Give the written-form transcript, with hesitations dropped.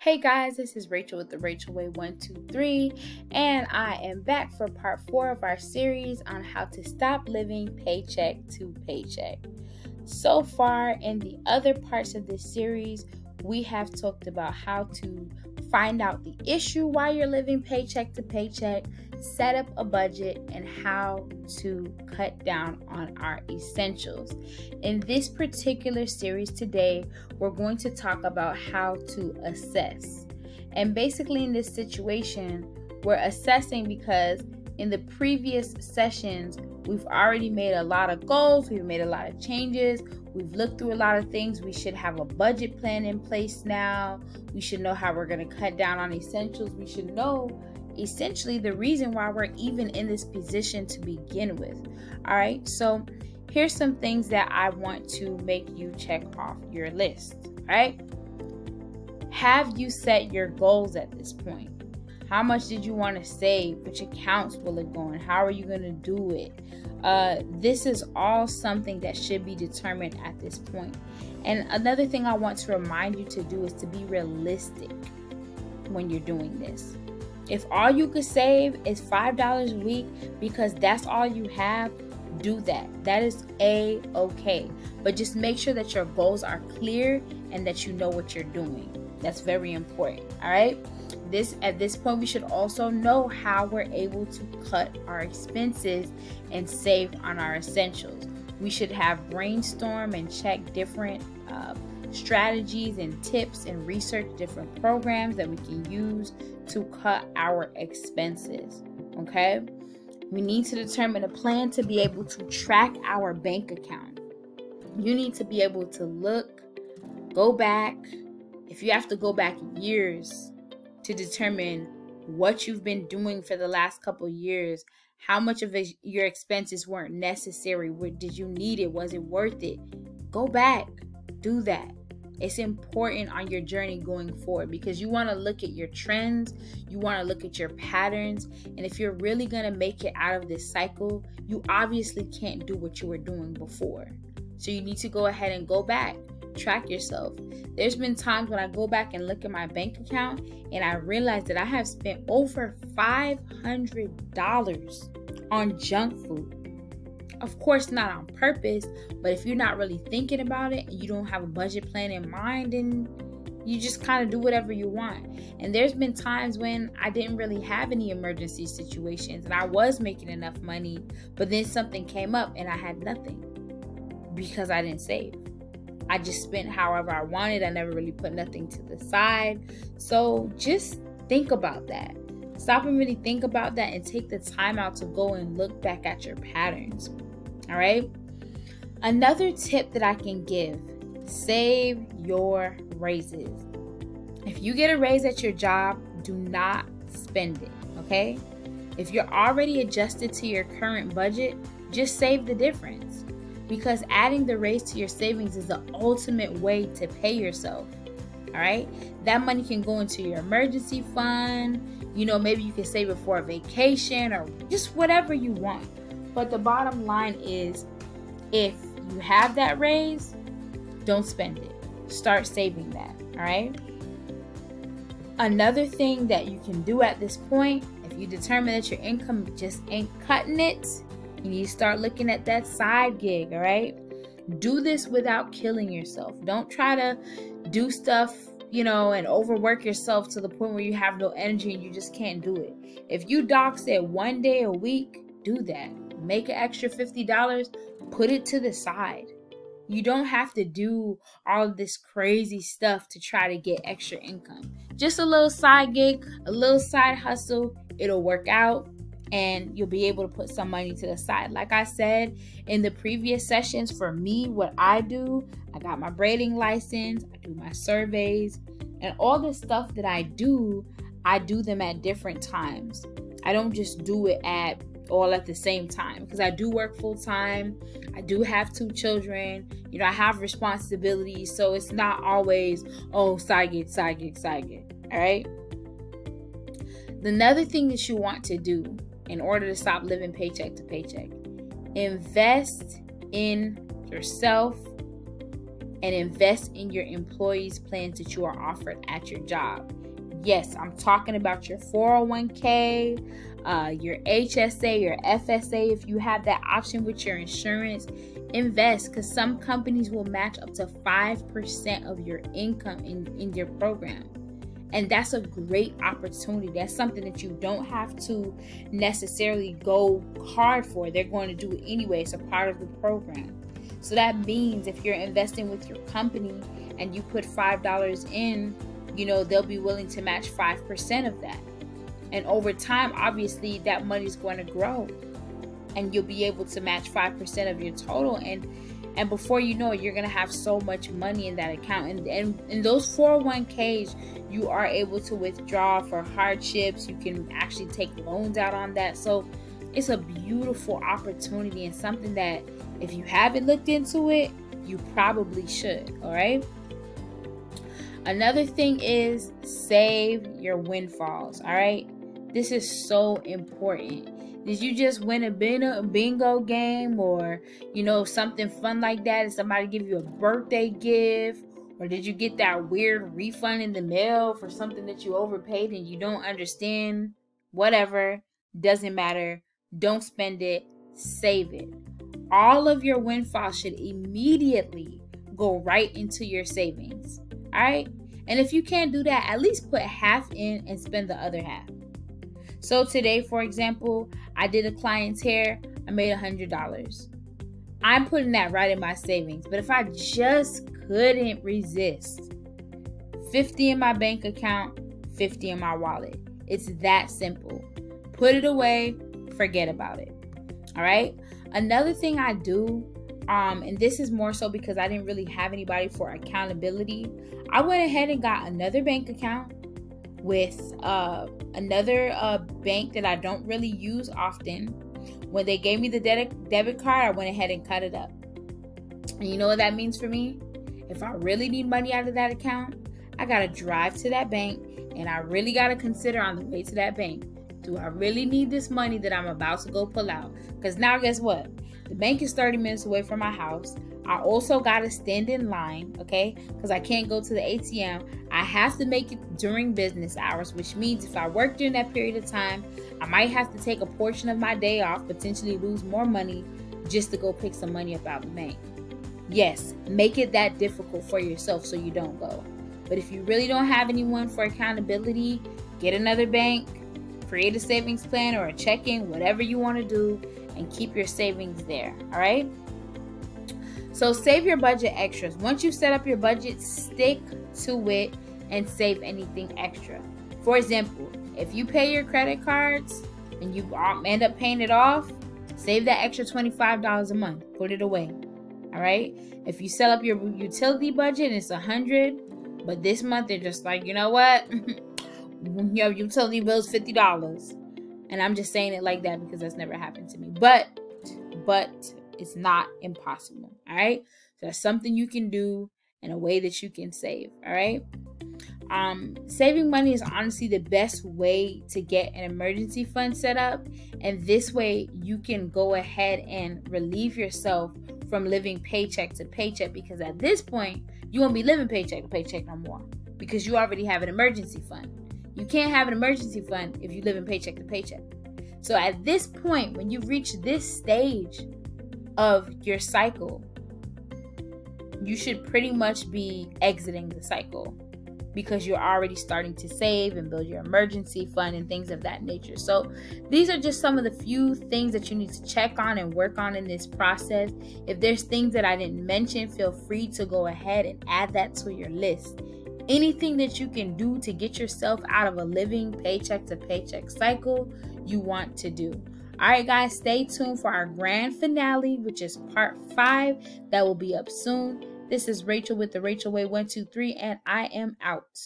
Hey guys, this is Rachel with the Rachel Way 123, and I am back for part 4 of our series on how to stop living paycheck to paycheck. So far, in the other parts of this series, we have talked about how to find out the issue why you're living paycheck to paycheck, set up a budget, and how to cut down on our essentials. In this particular series today, we're going to talk about how to assess. And basically in this situation, we're assessing because in the previous sessions, we've already made a lot of goals, we've made a lot of changes, we've looked through a lot of things. We should have a budget plan in place now. We should know how we're going to cut down on essentials. We should know essentially the reason why we're even in this position to begin with. All right, so here's some things that I want to make you check off your list. All right, have you set your goals at this point? How much did you want to save? Which accounts will it go in? How are you going to do it? This is all something that should be determined at this point. And another thing I want to remind you to do is to be realistic when you're doing this. If all you could save is $5 a week because that's all you have, do that. That is A-okay. But just make sure that your goals are clear and that you know what you're doing. That's very important. All right. At this point, we should also know how we're able to cut our expenses and save on our essentials. We should have brainstorm and check different strategies and tips and research different programs that we can use to cut our expenses. Okay. We need to determine a plan to be able to track our bank account. You need to be able to look, go back. If you have to go back years to determine what you've been doing for the last couple years, how much of your expenses weren't necessary, did you need it, was it worth it? Go back, do that. It's important on your journey going forward because you want to look at your trends, you want to look at your patterns, and if you're really going to make it out of this cycle, you obviously can't do what you were doing before. So you need to go ahead and go back. Track yourself. There's been times when I go back and look at my bank account and I realize that I have spent over $500 on junk food. Of course, not on purpose, but if you're not really thinking about it and you don't have a budget plan in mind, and you just kind of do whatever you want. And there's been times when I didn't really have any emergency situations and I was making enough money, but then something came up and I had nothing because I didn't save. I just spent however I wanted. I never really put nothing to the side. So just think about that. Stop and really think about that and take the time out to go and look back at your patterns. All right. Another tip that I can give, save your raises. If you get a raise at your job, do not spend it. Okay. If you're already adjusted to your current budget, just save the difference. Because adding the raise to your savings is the ultimate way to pay yourself. All right. That money can go into your emergency fund. Maybe you can save it for a vacation or just whatever you want. But the bottom line is, if you have that raise, don't spend it. Start saving that. All right. Another thing that you can do at this point, if you determine that your income just ain't cutting it, you need to start looking at that side gig, all right? Do this without killing yourself. Don't try to do stuff, and overwork yourself to the point where you have no energy and you just can't do it. If you doc said 1 day a week, do that. Make an extra $50, put it to the side. You don't have to do all of this crazy stuff to try to get extra income. Just a little side gig, a little side hustle, it'll work out. And you'll be able to put some money to the side. Like I said in the previous sessions, for me, what I do, I got my braiding license, I do my surveys, and all the stuff that I do them at different times. I don't just do it all at the same time because I do work full time. I do have 2 children. I have responsibilities. So it's not always, side gig. All right. Another thing that you want to do in order to stop living paycheck to paycheck, invest in yourself and invest in your employees' plans that you are offered at your job. Yes, I'm talking about your 401k, your HSA, your FSA. If you have that option with your insurance, invest, because some companies will match up to 5% of your income in your program. And that's a great opportunity. That's something that you don't have to necessarily go hard for. They're going to do it anyway. It's a part of the program. So that means if you're investing with your company and you put $5 in, they'll be willing to match 5% of that. And over time, obviously, that money is going to grow. And you'll be able to match 5% of your total. And before you know it, you're going to have so much money in that account. And in those 401ks, you are able to withdraw for hardships. You can actually take loans out on that. So it's a beautiful opportunity and something that if you haven't looked into it, you probably should. All right. Another thing is save your windfalls. All right. This is so important. Did you just win a bingo game or, something fun like that? Did somebody give you a birthday gift? Or did you get that weird refund in the mail for something that you overpaid and you don't understand? Whatever. Doesn't matter. Don't spend it. Save it. All of your windfalls should immediately go right into your savings. All right? And if you can't do that, at least put half in and spend the other half. So today, for example, I did a client's hair. I made $100. I'm putting that right in my savings. But if I just couldn't resist, 50 in my bank account, 50 in my wallet. It's that simple. Put it away, forget about it. All right. Another thing I do, and this is more so because I didn't really have anybody for accountability. I went ahead and got another bank account with another bank that I don't really use often. When they gave me the debit card, I went ahead and cut it up. And you know what that means for me? If I really need money out of that account, I got to drive to that bank, and I really got to consider on the way to that bank, do I really need this money that I'm about to go pull out? Because now guess what? The bank is 30 minutes away from my house. I also got to stand in line, okay? Because I can't go to the ATM. I have to make it during business hours, which means if I work during that period of time, I might have to take a portion of my day off, potentially lose more money just to go pick some money up out of the bank. Yes, make it that difficult for yourself so you don't go. But if you really don't have anyone for accountability, get another bank, create a savings plan or a checking, whatever you want to do, and keep your savings there. All right? So save your budget extras. Once you set up your budget, stick to it and save anything extra. For example, if you pay your credit cards and you end up paying it off, save that extra $25 a month. Put it away. All right? If you set up your utility budget and it's $100, but this month they're just like, you know what? Your utility bill is $50. And I'm just saying it like that because that's never happened to me. But it's not impossible. All right? So that's something you can do in a way that you can save. All right? Saving money is honestly the best way to get an emergency fund set up. And this way you can go ahead and relieve yourself from living paycheck to paycheck, because at this point you won't be living paycheck to paycheck no more because you already have an emergency fund. You can't have an emergency fund if you live in paycheck to paycheck. So at this point, when you reach this stage of your cycle, you should pretty much be exiting the cycle because you're already starting to save and build your emergency fund and things of that nature. So these are just some of the few things that you need to check on and work on in this process. If there's things that I didn't mention, feel free to go ahead and add that to your list. Anything that you can do to get yourself out of a living paycheck to paycheck cycle, you want to do. All right, guys, stay tuned for our grand finale, which is part 5 that will be up soon. This is Rachel with the Rachel Way 123, and I am out.